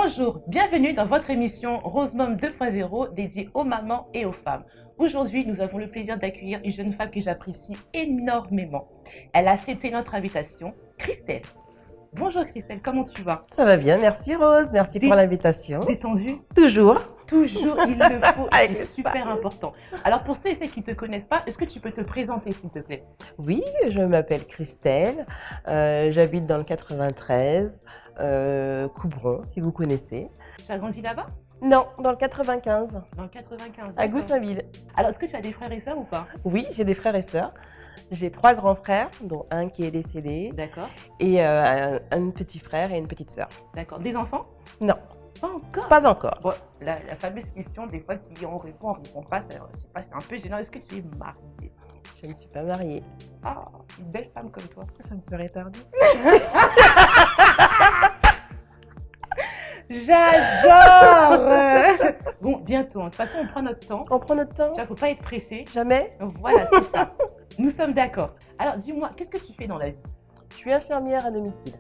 Bonjour, bienvenue dans votre émission Rosemom 2.0 dédiée aux mamans et aux femmes. Aujourd'hui, nous avons le plaisir d'accueillir une jeune femme que j'apprécie énormément. Elle a accepté notre invitation, Christelle. Bonjour Christelle, comment tu vas? Ça va bien, merci Rose, merci pour l'invitation. Détendue? Toujours. Toujours, il le faut, c'est super important. Alors pour ceux et celles qui ne te connaissent pas, est-ce que tu peux te présenter s'il te plaît? Oui, je m'appelle Christelle, j'habite dans le 93, Coubron, si vous connaissez. Tu as grandi là-bas? Non, dans le 95. Dans le 95. À Goussainville. Alors est-ce que tu as des frères et sœurs ou pas? Oui, j'ai des frères et sœurs. J'ai 3 grands frères, dont un qui est décédé. D'accord. Et un petit frère et une petite sœur. D'accord. Des enfants? Non. Pas encore? Pas encore. Bon, la fameuse question, des fois, qui on répond pas, je sais pas, c'est un peu gênant. Est-ce que tu es mariée? Je ne suis pas mariée. Ah, une belle femme comme toi. Ça ne serait tardé. J'adore. Bon, bientôt. De toute façon, on prend notre temps. On prend notre temps. Tu vois, faut pas être pressé. Jamais. Voilà, c'est ça. Nous sommes d'accord. Alors, dis-moi, qu'est-ce que tu fais dans la vie? Je suis infirmière à domicile.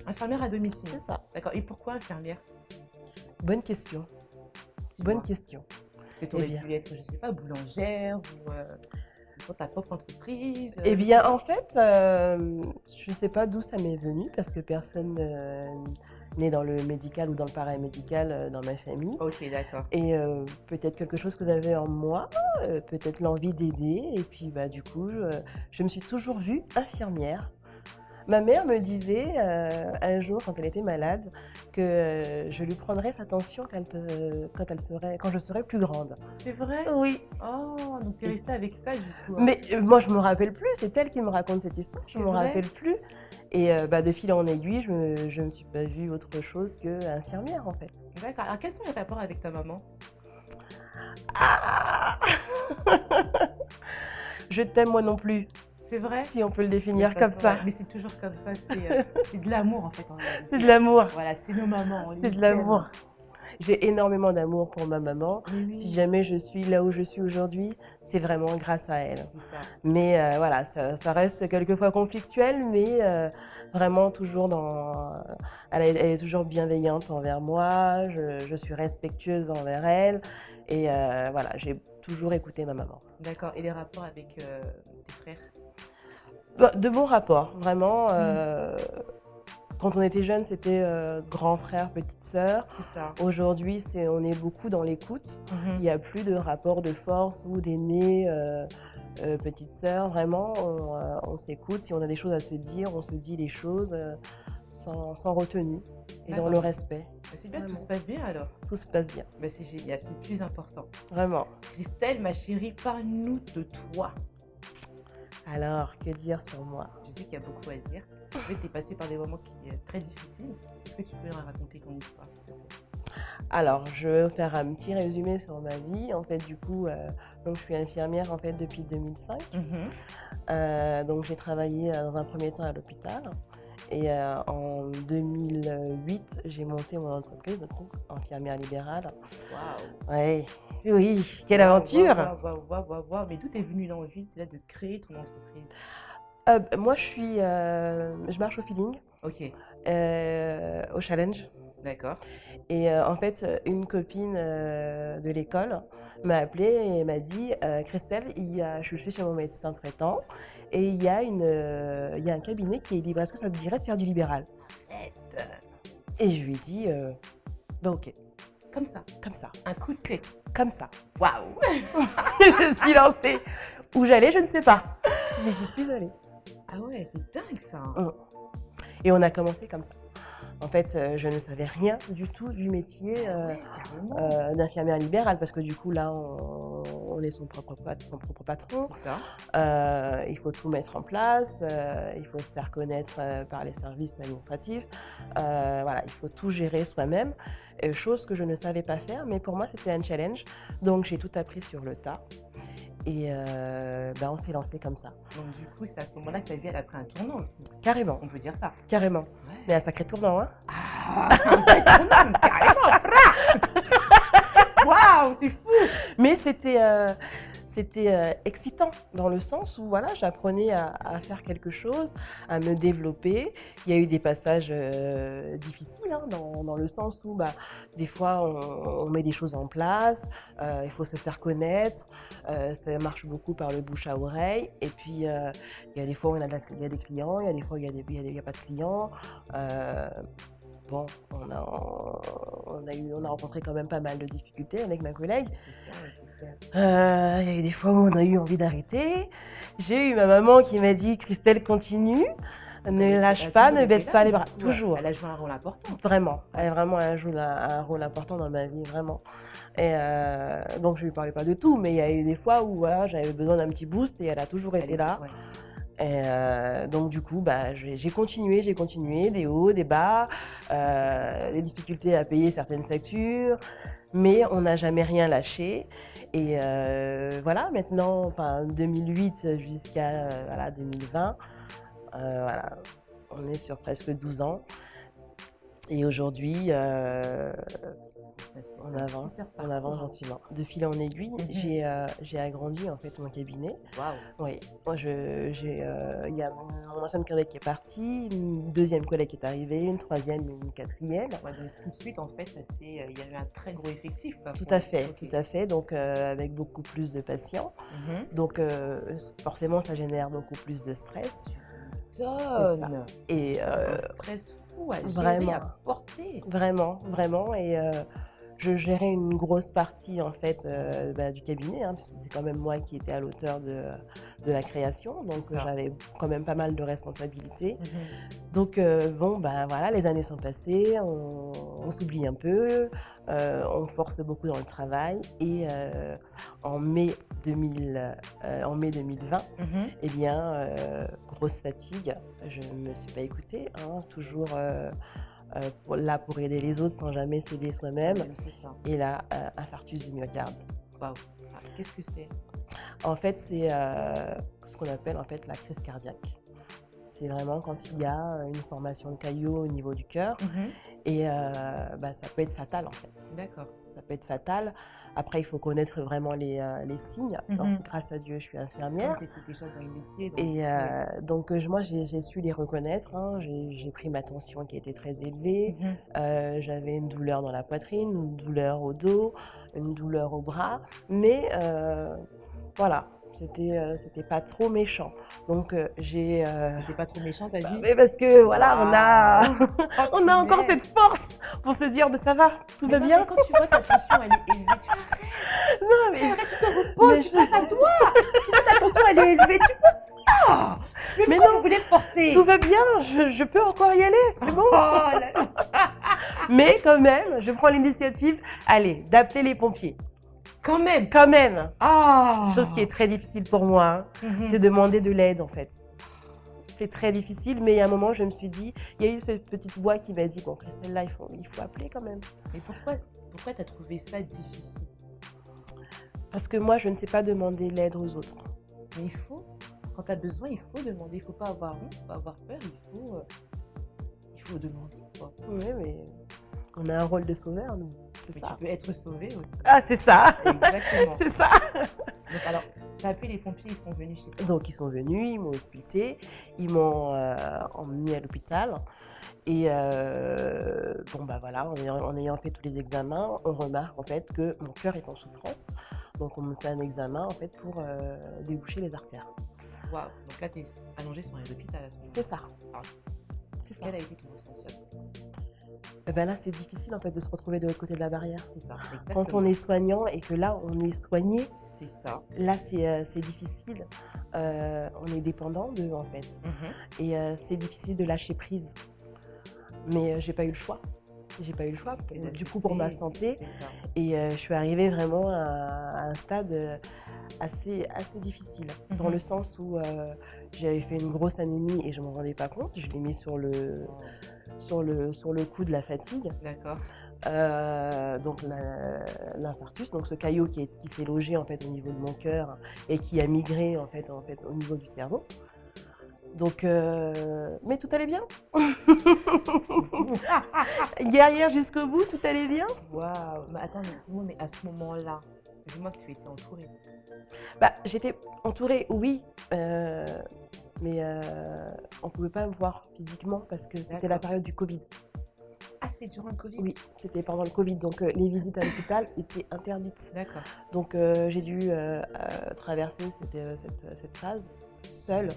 Infirmière à domicile. C'est ça. D'accord. Et pourquoi infirmière? Bonne question. Dis-moi. Bonne question. Est-ce que tu aurais pu être, je sais pas, boulangère ou pour ta propre entreprise? Eh bien, en fait, je ne sais pas d'où ça m'est venu parce que personne n'est dans le médical ou dans le paramédical dans ma famille. Ok, d'accord. Et peut-être quelque chose que j'avais en moi, peut-être l'envie d'aider. Et puis, du coup, je me suis toujours vue infirmière. Ma mère me disait un jour, quand elle était malade, que je lui prendrais sa tension quand je serais plus grande. C'est vrai? Oui. Oh, donc tu es restée avec ça du coup. Mais moi, je me rappelle plus. C'est elle qui me raconte cette histoire. Je me rappelle plus. Et de fil en aiguille, je me suis pas vue autre chose qu'infirmière en fait. D'accord. Alors quels sont les rapports avec ta maman? Ah Je t'aime moi non plus. C'est vrai? Si on peut le définir comme ça. Mais c'est toujours comme ça. C'est de l'amour en fait. C'est de l'amour. Voilà, c'est nos mamans. C'est de l'amour. J'ai énormément d'amour pour ma maman. Oui. Si jamais je suis là où je suis aujourd'hui, c'est vraiment grâce à elle. C'est ça. Mais voilà, ça reste quelquefois conflictuel, mais vraiment toujours elle est toujours bienveillante envers moi, je suis respectueuse envers elle. Et voilà, j'ai toujours écouté ma maman. D'accord. Et les rapports avec tes frères? De bons rapports, vraiment. Quand on était jeune, c'était grand frère, petite sœur. C'est ça. Aujourd'hui, on est beaucoup dans l'écoute. Il n'y a plus de rapport de force ou d'aîné, petite sœur. Vraiment, on s'écoute. Si on a des choses à se dire, on se dit les choses sans retenue et dans le respect. C'est bien, tout se passe bien alors. Tout se passe bien. C'est génial, c'est le plus important. Vraiment. Christelle, ma chérie, parle-nous de toi. Alors, que dire sur moi? Je sais qu'il y a beaucoup à dire. Je sais que tu es passée par des moments qui sont très difficiles. Est-ce que tu peux raconter ton histoire, s'il te plaît? Alors, je vais faire un petit résumé sur ma vie. En fait, du coup, donc je suis infirmière en fait depuis 2005. Donc, j'ai travaillé dans un premier temps à l'hôpital. Et en 2008, j'ai monté mon entreprise, donc infirmière libérale. Waouh! Ouais. Oui, quelle aventure! Waouh! Mais d'où t'es venue l'envie là, de créer ton entreprise? Moi, je marche au feeling, au challenge. D'accord. Et en fait, une copine de l'école m'a appelée et m'a dit Christelle, je suis chez mon médecin traitant et il y a un cabinet qui est libre. Est-ce que ça te dirait de faire du libéral? Et je lui ai dit ok. Comme ça? Comme ça. Un coup de tête? Comme ça. Waouh! Je me suis lancée. Où j'allais, je ne sais pas. Mais j'y suis allée. Ah ouais, c'est dingue ça! Et on a commencé comme ça. En fait, je ne savais rien du tout du métier d'infirmière libérale parce que du coup, là, on est son propre patron. C'est ça. Il faut tout mettre en place, il faut se faire connaître par les services administratifs. Voilà, il faut tout gérer soi-même, chose que je ne savais pas faire, mais pour moi, c'était un challenge. Donc, j'ai tout appris sur le tas. Et on s'est lancé comme ça. Donc du coup, c'est à ce moment-là que ta vie elle a pris un tournant aussi. Carrément. On peut dire ça. Carrément. Ouais. Mais un sacré tournant, hein? Ah, un vrai tournant, carrément. Waouh, c'est fou. Mais c'était c'était excitant dans le sens où voilà, j'apprenais à faire quelque chose, à me développer. Il y a eu des passages difficiles hein, dans le sens où bah, des fois on met des choses en place, il faut se faire connaître, ça marche beaucoup par le bouche à oreille. Et puis il y a des fois où il y a des clients, il y a des fois où il y a pas de clients. Bon, on a rencontré quand même pas mal de difficultés avec ma collègue. C'est ça, ouais, c'est clair. Il y a eu des fois où on a eu envie d'arrêter. J'ai eu ma maman qui m'a dit: «Christelle, continue, ne lâche pas, ne baisse pas les bras». Toujours, Elle a joué un rôle important. vraiment. Elle joue un rôle important dans ma vie, vraiment. Et donc je lui parlais pas de tout, mais il y a eu des fois où voilà, j'avais besoin d'un petit boost et elle a toujours été là. Ouais. Et donc du coup, bah, j'ai continué, des hauts, des bas, des difficultés à payer certaines factures, mais on n'a jamais rien lâché. Et voilà, maintenant, enfin 2008 jusqu'à voilà, 2020, voilà, on est sur presque 12 ans. Et aujourd'hui, on avance gentiment. De fil en aiguille, j'ai agrandi en fait mon cabinet. Waouh. Oui, moi il y a mon ancienne collègue qui est partie, une deuxième collègue qui est arrivée, une troisième, une quatrième. Ouais, donc tout de suite, en fait, il y avait un très gros effectif. Quoi, Tout pour- à fait, Ok. tout à fait. Donc avec beaucoup plus de patients. Donc forcément, ça génère beaucoup plus de stress. Tonnes. Et Un stress fou à gérer, vraiment. à porter. vraiment, vraiment. Et je gérais une grosse partie en fait bah, du cabinet, hein, puisque c'est quand même moi qui étais à l'auteur de la création, donc C'est ça. j'avais quand même pas mal de responsabilités. Donc bon, ben voilà, les années sont passées, on s'oublie un peu, on force beaucoup dans le travail. Et en mai 2020, eh bien, grosse fatigue, je ne me suis pas écoutée, hein, toujours là pour aider les autres sans jamais s'aider soi-même. C'est ça. Et là, infarctus du myocarde. Waouh. Ah, qu'est-ce que c'est? En fait, c'est ce qu'on appelle en fait la crise cardiaque. C'est vraiment quand il y a une formation de caillots au niveau du cœur. Et bah, ça peut être fatal en fait. D'accord. Ça peut être fatal. Après, il faut connaître vraiment les signes. Donc, grâce à Dieu, je suis infirmière. Tu étais déjà dans le métier. Donc, Et donc, moi, j'ai su les reconnaître. Hein. J'ai pris ma tension qui était très élevée. J'avais une douleur dans la poitrine, une douleur au dos, une douleur au bras. Mais voilà, c'était pas trop méchant. Donc, j'ai... C'était pas trop méchant, t'as dit? mais parce que voilà, Oh, on a encore punaise. cette force pour se dire, ça va, tout va Mais bien. quand tu vois que ta tension elle est élevée, tu arrêtes, Non, mais, tu te reposes, mais tu passes à toi. Tu vois ta tension elle est élevée, tu passes. Ah, mais pourquoi non, vous voulez forcer? tout va bien, je peux encore y aller, c'est bon. Oh là là. Mais quand même, je prends l'initiative, allez, d'appeler les pompiers. Quand même. Quand même, Ah. chose qui est très difficile pour moi, Mhm. de demander de l'aide en fait. C'est très difficile, mais il y a un moment, je me suis dit, il y a eu cette petite voix qui m'a dit, bon, Christelle, là, il faut appeler quand même. Mais pourquoi t'as trouvé ça difficile? Parce que moi, je ne sais pas demander l'aide aux autres. Mais il faut, quand t'as besoin, il faut demander. Il faut pas avoir honte, il faut pas avoir peur. Il faut demander. Quoi. Oui, mais on a un rôle de sauveur, nous. C'est Mais ça. tu peux être sauvé aussi. Ah, c'est ça. Exactement. C'est ça. Donc alors, t'as appelé les pompiers, ils sont venus chez toi. Donc, ils sont venus, ils m'ont ausculté, ils m'ont emmené à l'hôpital. Et bon, bah voilà, en ayant fait tous les examens, on remarque en fait que mon cœur est en souffrance. Donc, on me fait un examen en fait pour déboucher les artères. Waouh. Donc là, t'es allongée sur un lit d'hôpital à ce moment-là. C'est ça. Ah. C'est ça. Quel a été ton ressenti à ce moment-là? Et ben là, c'est difficile en fait de se retrouver de l'autre côté de la barrière. C'est ça, exactement. Quand on est soignant et que là, on est soigné, C'est ça. là, c'est difficile. On est dépendant d'eux en fait. Et c'est difficile de lâcher prise. Mais j'ai pas eu le choix. J'ai pas eu le choix, du coup, pour ma santé. C'est ça. Et je suis arrivée vraiment à un stade assez difficile. Dans le sens où j'avais fait une grosse anémie et je m'en rendais pas compte. Je l'ai mis sur le coup de la fatigue. D'accord. Donc l'infarctus, donc ce caillot qui s'est logé en fait au niveau de mon cœur et qui a migré en fait au niveau du cerveau. Donc, mais tout allait bien. Guerrière jusqu'au bout, tout allait bien. Waouh! Mais attends, mais dis-moi, mais à ce moment-là, dis-moi que tu étais entourée. Bah, j'étais entourée, oui, mais on ne pouvait pas me voir physiquement parce que c'était la D'accord. période du Covid. Ah, c'était durant le Covid? Oui, c'était pendant le Covid, donc les visites à l'hôpital étaient interdites. D'accord. Donc j'ai dû traverser cette phase seule.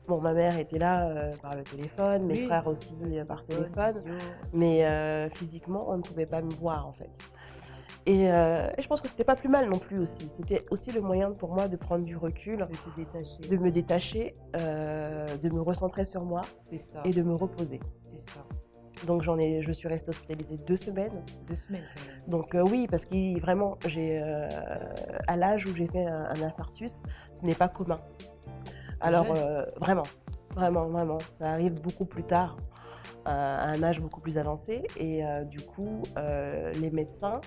Bon, ma mère était là par le téléphone, mes Oui, frères aussi par téléphone, visio. mais physiquement, on ne pouvait pas me voir en fait. Et je pense que c'était pas plus mal non plus aussi. C'était aussi le moyen pour moi de prendre du recul, De te détacher. de me détacher, de me recentrer sur moi C'est ça. et de me reposer. C'est ça. Donc je suis restée hospitalisée 2 semaines. 2 semaines quand même. Donc oui, parce que vraiment, à l'âge où j'ai fait un infarctus, ce n'est pas commun. Alors Jeune. vraiment, vraiment, vraiment, ça arrive beaucoup plus tard, à un âge beaucoup plus avancé. Et du coup, les médecins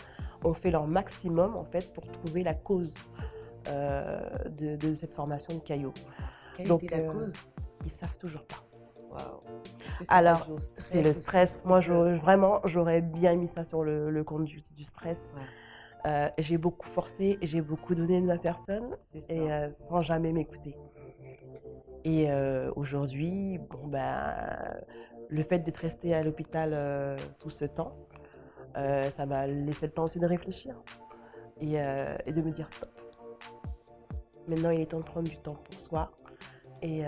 ont fait leur maximum en fait pour trouver la cause de cette formation de caillot. Quelle Donc était la cause? ils savent toujours pas. Waouh! Est-ce que c'est Alors, pas dû au c'est le stress aussi? stress. Moi, vraiment, j'aurais bien mis ça sur le compte du stress. Ouais, J'ai beaucoup forcé, j'ai beaucoup donné de ma personne c'est et ça. sans jamais m'écouter. Et aujourd'hui, bon, bah, le fait d'être restée à l'hôpital tout ce temps, ça m'a laissé le temps aussi de réfléchir et de me dire stop. Maintenant, il est temps de prendre du temps pour soi et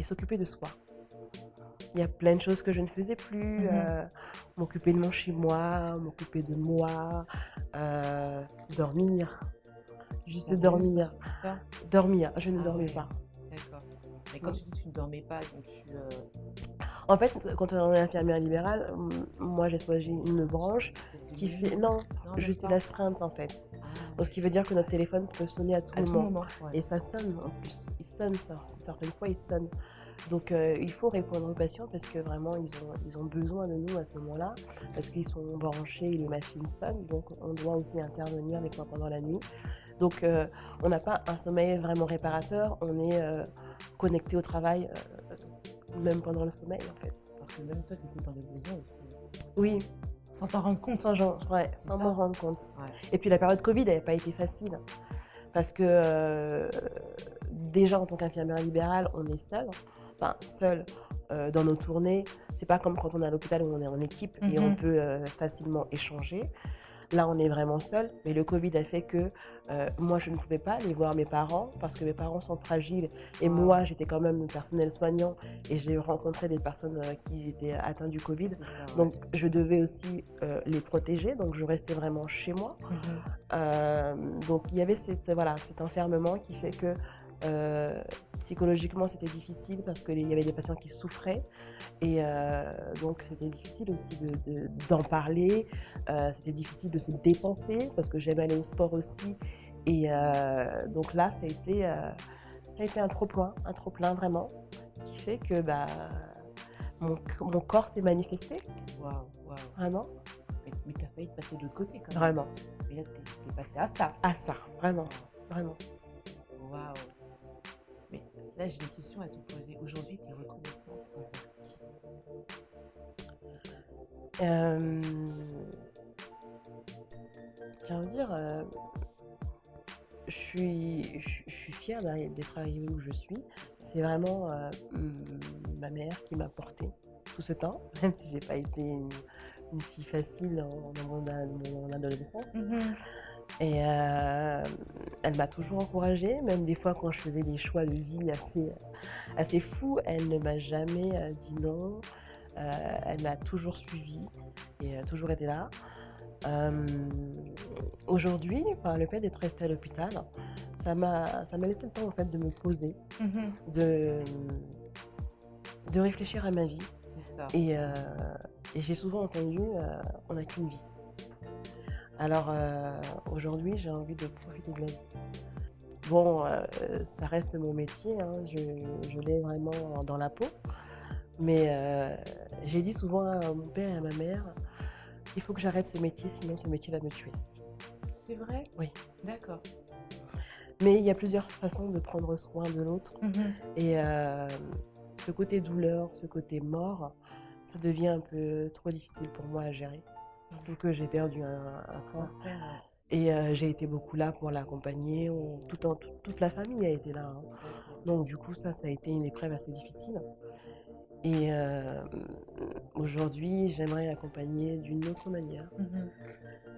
s'occuper de soi. Il y a plein de choses que je ne faisais plus, m'occuper de mon chez-moi, m'occuper de moi, dormir, juste Sérieuse dormir, quand tu dis ça? dormir, je ne Ah dormais ouais, pas. d'accord. Mais quand Non. tu dis que tu ne dormais pas, donc tu... En fait, quand on est infirmière libérale, moi j'ai choisi une branche peut-être qui de fait... nuit? Non, Non, même juste pas? l'astreinte en fait. Ah Donc, ce qui veut dire que notre téléphone peut sonner à tout à tout moment. moment, ouais. Et ça sonne en plus, il sonne ça, certaines fois il sonne. Donc il faut répondre aux patients parce que vraiment ils ont besoin de nous à ce moment-là, parce qu'ils sont branchés et les machines sonnent, donc on doit aussi intervenir des fois pendant la nuit. Donc on n'a pas un sommeil vraiment réparateur, on est connecté au travail même pendant le sommeil en fait. Parce que même toi, tu étais dans les besoins aussi. Oui, Sans t'en rendre compte. sans ça. m'en rendre compte. Ouais. Et puis la période Covid n'avait pas été facile. Parce que déjà en tant qu'infirmière libérale, on est seul, enfin seul dans nos tournées. C'est pas comme quand on est à l'hôpital où on est en équipe et on peut facilement échanger. Là, on est vraiment seul. Mais le Covid a fait que moi, je ne pouvais pas aller voir mes parents parce que mes parents sont fragiles. Et Wow. moi, j'étais quand même le personnel soignant et j'ai rencontré des personnes qui étaient atteintes du Covid. C'est ça, ouais. Donc, je devais aussi les protéger. Donc, je restais vraiment chez moi. Donc il y avait cet enfermement qui fait que psychologiquement c'était difficile parce qu'il y avait des patients qui souffraient et donc c'était difficile aussi d'en parler, c'était difficile de se dépenser parce que j'aime aller au sport aussi et donc là ça a été un trop-plein vraiment qui fait que bah, mon corps s'est manifesté Waouh, waouh. vraiment, Mais t'as failli te passer de l'autre côté quand même. vraiment, Mais là, t'es passé à ça. à ça, vraiment, vraiment. Waouh. Mais là, j'ai une question à te poser. Aujourd'hui, tu es reconnaissante envers qui? J'ai envie de dire, je suis fière d'être arrivée où je suis. C'est vraiment ma mère qui m'a portée tout ce temps, même si j'ai pas été une fille facile dans mon adolescence. Et elle m'a toujours encouragée, même des fois quand je faisais des choix de vie assez fous, elle ne m'a jamais dit non. Elle m'a toujours suivie et toujours été là. Aujourd'hui, le fait d'être restée à l'hôpital, ça m'a laissé le temps en fait de me poser, de réfléchir à ma vie. C'est ça. Et j'ai souvent entendu on n'a qu'une vie. Alors aujourd'hui, j'ai envie de profiter de la vie. Bon, ça reste mon métier, hein, je l'ai vraiment dans la peau. Mais j'ai dit souvent à mon père et à ma mère, il faut que j'arrête ce métier, sinon ce métier va me tuer. C'est vrai? Oui. D'accord. Mais il y a plusieurs façons de prendre soin de l'autre. Et ce côté douleur, ce côté mort, ça devient un peu trop difficile pour moi à gérer. Surtout que j'ai perdu un Ton frère. frère, Et j'ai été beaucoup là pour l'accompagner. Toute la famille a été là, hein. d'accord. Donc du coup, ça a été une épreuve assez difficile. Et aujourd'hui, j'aimerais accompagner d'une autre manière. Mhm.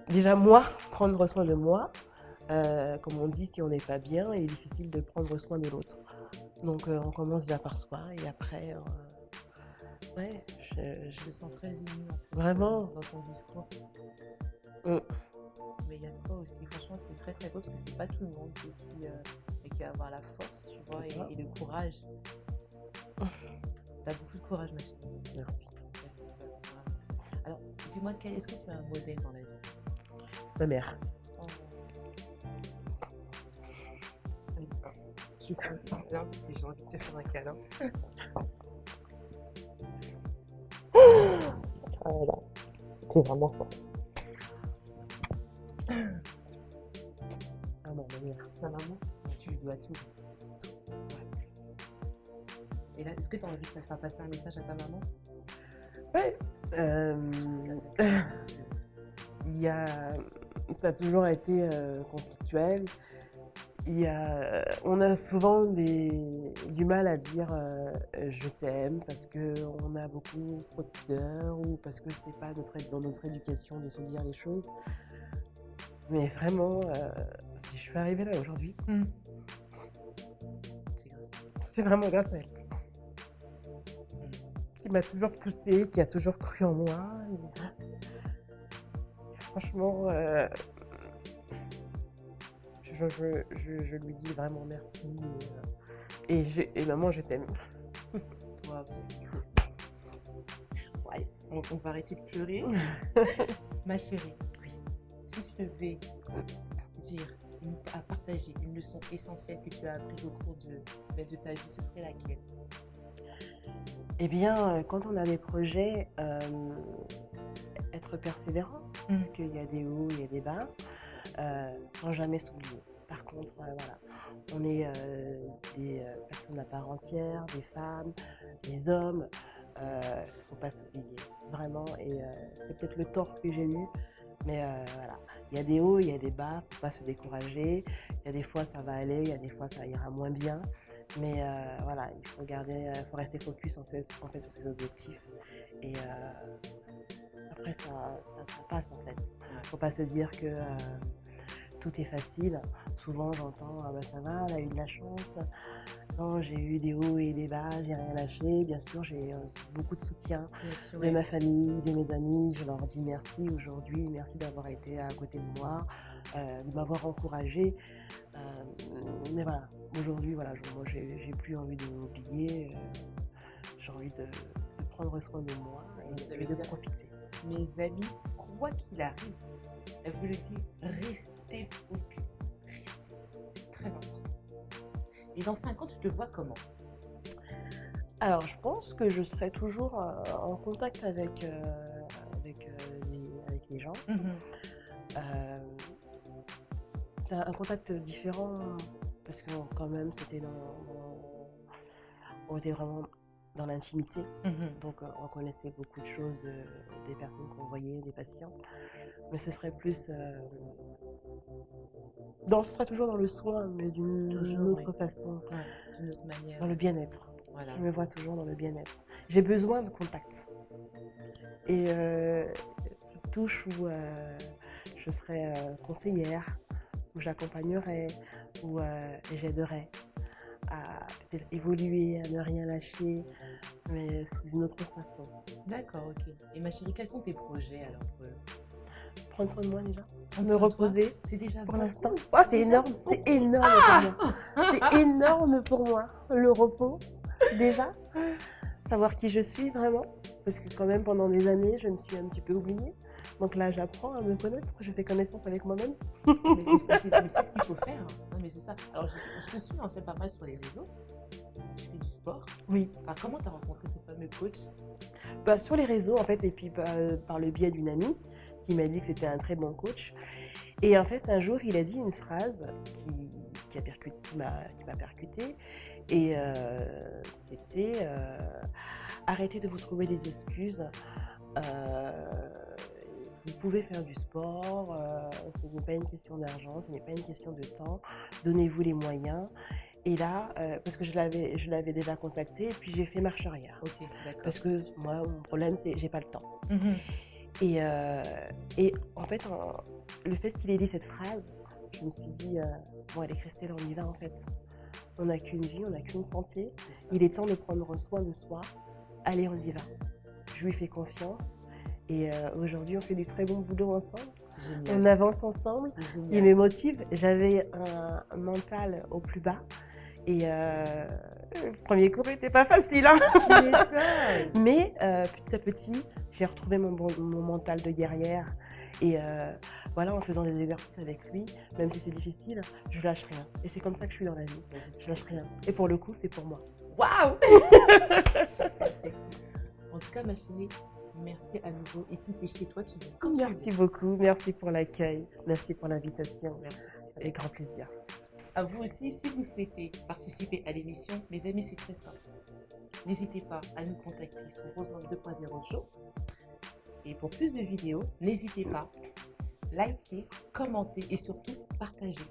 Déjà, moi, prendre soin de moi. Comme on dit, si on n'est pas bien, il est difficile de prendre soin de l'autre. Donc on commence déjà par soi et après, ouais, Je me sens très émue en fait, vraiment. dans ton discours. Mm. Mais il y a de quoi aussi. Franchement, c'est très très beau parce que c'est pas tout le monde qui va avoir la force, tu vois, C'est ça. et le courage. T'as beaucoup de courage, ma chérie. Merci. Ouais, c'est ça, vraiment. Alors, dis-moi, est-ce que tu as un modèle dans la vie? Ma mère. Oh, je prends un petit câlin parce que j'ai envie de te faire un câlin. Voilà. C'est vraiment fort. Ah non, ma mère. Ta maman, tu lui dois tout. Ouais. Et là, est-ce que tu as envie de faire passer un message à ta maman? Ouais. Il y a... Ça a toujours été conflictuel. On a souvent du mal à dire je t'aime parce qu'on a beaucoup trop de pudeur ou parce que c'est pas dans notre éducation de se dire les choses. Mais vraiment, si je suis arrivée là aujourd'hui, C'est grâce à elle. c'est vraiment grâce à elle. Qui m'a toujours poussée, qui a toujours cru en moi. Et franchement, je lui dis vraiment merci. Et maman, je t'aime. Wow, c'est ce qu'il faut. Ouais, on va arrêter de pleurer. Ma chérie, si tu devais dire, à partager une leçon essentielle que tu as apprise au cours de ta vie, ce serait laquelle? Eh bien, quand on a des projets, être persévérant, parce qu'il y a des hauts, il y a des bas, sans jamais s'oublier. Par contre, voilà, on est des personnes à part entière, des femmes, des hommes, faut pas s'oublier, vraiment. Et c'est peut-être le tort que j'ai eu, mais voilà, il y a des hauts, il y a des bas, faut pas se décourager. Il y a des fois ça va aller, il y a des fois ça ira moins bien, mais voilà, il faut rester focus en fait sur ses objectifs. Et après ça passe en fait. Faut pas se dire que tout est facile. Souvent j'entends ah bah ça va, elle a eu de la chance. Non, j'ai eu des hauts et des bas, j'ai rien lâché. Bien sûr, j'ai beaucoup de soutien de ma famille, de mes amis. Je leur dis merci aujourd'hui, merci d'avoir été à côté de moi, de m'avoir encouragée. Mais voilà, aujourd'hui, voilà, moi j'ai plus envie de m'oublier. J'ai envie de prendre soin de moi et de profiter. Mes amis, quoi qu'il arrive, elle vous le dit, restez focus. Restez, c'est très important. Et dans 5 ans, tu te vois comment? Alors, je pense que je serai toujours en contact avec les gens. Un contact différent, parce que quand même, on était vraiment dans l'intimité. Donc, on connaissait beaucoup de choses des personnes qu'on voyait, des patients. Mais ce serait plus... ce serait toujours dans le soin, mais d'une autre façon. Ouais, d'une autre manière. Dans le bien-être. Voilà. Je me vois toujours dans le bien-être. J'ai besoin de contact. Et cette touche où je serais conseillère, où j'accompagnerais, où j'aiderais à peut-être évoluer, à ne rien lâcher, mais sous une autre façon. D'accord, ok. Et ma chérie, quels sont tes projets alors Prendre soin de moi déjà, Prendre me soin de reposer. C'est déjà pour beaucoup. l'instant. Oh, c'est énorme, c'est énorme pour moi. C'est énorme pour moi, le repos, déjà. Savoir qui je suis vraiment, parce que quand même pendant des années, je me suis un petit peu oubliée. Donc là, j'apprends à me connaître, je fais connaissance avec moi-même. Mais c'est ce qu'il faut faire. Non, mais c'est ça. Alors, je te suis en fait pas mal sur les réseaux. Tu fais du sport. Oui. Alors, comment tu as rencontré ce fameux coach? Sur les réseaux, en fait, et puis par le biais d'une amie qui m'a dit que c'était un très bon coach. Et en fait, un jour, il a dit une phrase qui qui m'a percuté. Et c'était arrêtez de vous trouver des excuses. Vous pouvez faire du sport, ce n'est pas une question d'argent, ce n'est pas une question de temps. Donnez-vous les moyens. Et là, parce que je l'avais déjà contacté, et puis j'ai fait marche arrière. Ok, d'accord. Parce que moi, mon problème, c'est j'ai pas le temps. Mhm. Et en fait, le fait qu'il ait dit cette phrase, je me suis dit, bon, allez, Christelle, on y va en fait. On n'a qu'une vie, on n'a qu'une santé. C'est ça. Il est temps de prendre soin de soi. Allez, on y va. Je lui fais confiance. Et aujourd'hui, on fait du très bon boulot ensemble. C'est génial. On avance ensemble. C'est Il génial. me motive. J'avais un mental au plus bas. Et le premier cours n'était pas facile. Hein. Tu m'étonnes. Mais petit à petit, j'ai retrouvé mon mental de guerrière. Et voilà, en faisant des exercices avec lui, même si c'est difficile, je lâche rien. Et c'est comme ça que je suis dans la vie. Ouais, c'est ce que Je lâche rien. Et pour le coup, c'est pour moi. Waouh. Super, c'est cool. En tout cas, ma chérie, merci à nouveau. Et si tu es chez toi, tu viens quand tu Merci veux. beaucoup. Merci pour l'accueil. Merci pour l'invitation. Merci. Avec grand plaisir. À vous aussi, si vous souhaitez participer à l'émission, mes amis, c'est très simple. N'hésitez pas à nous contacter sur Rosemont 2.0 Show. Et pour plus de vidéos, n'hésitez pas, likez, commentez et surtout partagez.